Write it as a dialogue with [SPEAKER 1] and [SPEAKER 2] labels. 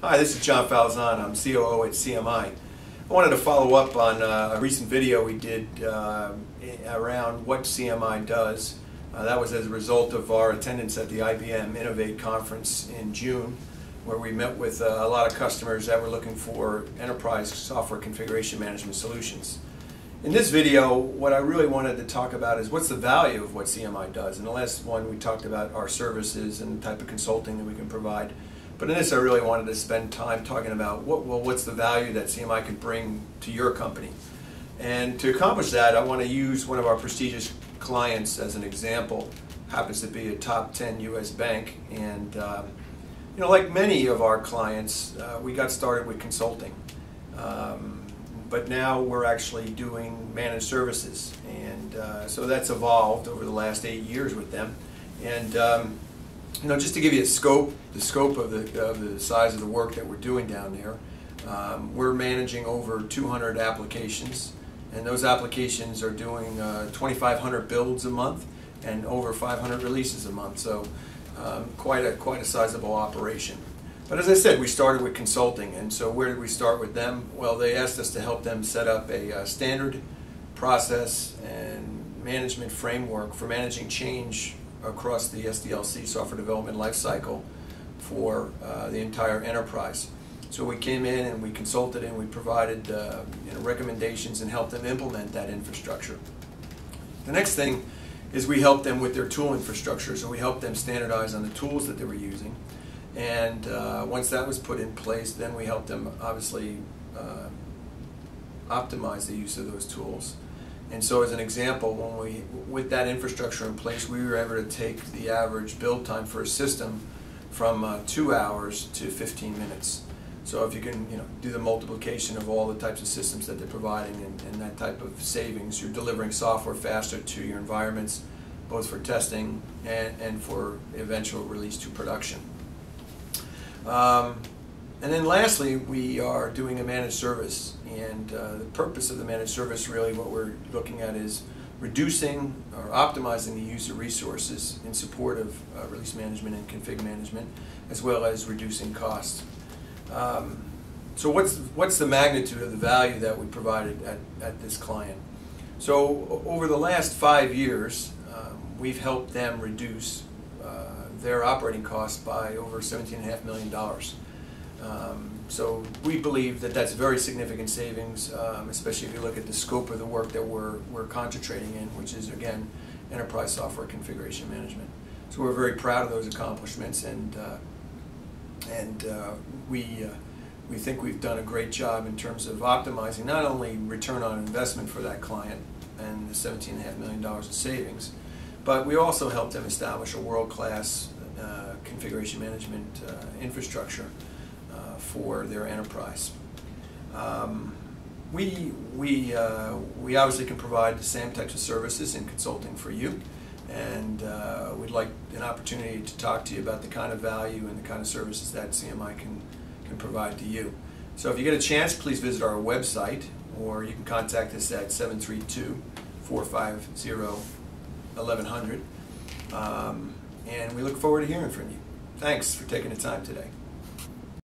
[SPEAKER 1] Hi, this is John Falzon. I'm COO at CMI. I wanted to follow up on a recent video we did around what CMI does. That was as a result of our attendance at the IBM Innovate conference in June, where we met with a lot of customers that were looking for enterprise software configuration management solutions. In this video, what I really wanted to talk about is what's the value of what CMI does. In the last one, we talked about our services and the type of consulting that we can provide. But in this, I really wanted to spend time talking about what's the value that CMI can bring to your company. And to accomplish that, I want to use one of our prestigious clients as an example. Happens to be a top 10 U.S. bank. And like many of our clients, we got started with consulting. But now we're actually doing managed services. And so that's evolved over the last 8 years with them. And just to give you the scope of the size of the work that we're doing down there, we're managing over 200 applications, and those applications are doing 2,500 builds a month and over 500 releases a month. So quite a sizable operation. But as I said, we started with consulting, and so where did we start with them? Well, they asked us to help them set up a standard process and management framework for managing change across the SDLC software development lifecycle for the entire enterprise. So we came in and we consulted and we provided recommendations and helped them implement that infrastructure. The next thing is we helped them with their tool infrastructure. So we helped them standardize on the tools that they were using. And once that was put in place, then we helped them obviously optimize the use of those tools. And so as an example, with that infrastructure in place, we were able to take the average build time for a system from 2 hours to 15 minutes. So if you can do the multiplication of all the types of systems that they're providing and that type of savings, you're delivering software faster to your environments, both for testing and for eventual release to production. And then lastly, we are doing a managed service, and the purpose of the managed service, really what we're looking at is reducing or optimizing the use of resources in support of release management and config management, as well as reducing costs. So what's the magnitude of the value that we provided at this client? So over the last 5 years, we've helped them reduce their operating costs by over $17.5 million. So we believe that that's very significant savings, especially if you look at the scope of the work that we're concentrating in, which is, again, enterprise software configuration management. So we're very proud of those accomplishments, and we think we've done a great job in terms of optimizing not only return on investment for that client and the $17.5 million of savings, but we also helped them establish a world-class configuration management infrastructure for their enterprise. We obviously can provide the same types of services in consulting for you, and we'd like an opportunity to talk to you about the kind of value and the kind of services that CMI can provide to you. So if you get a chance, please visit our website, or you can contact us at 732-450-1100. And we look forward to hearing from you. Thanks for taking the time today.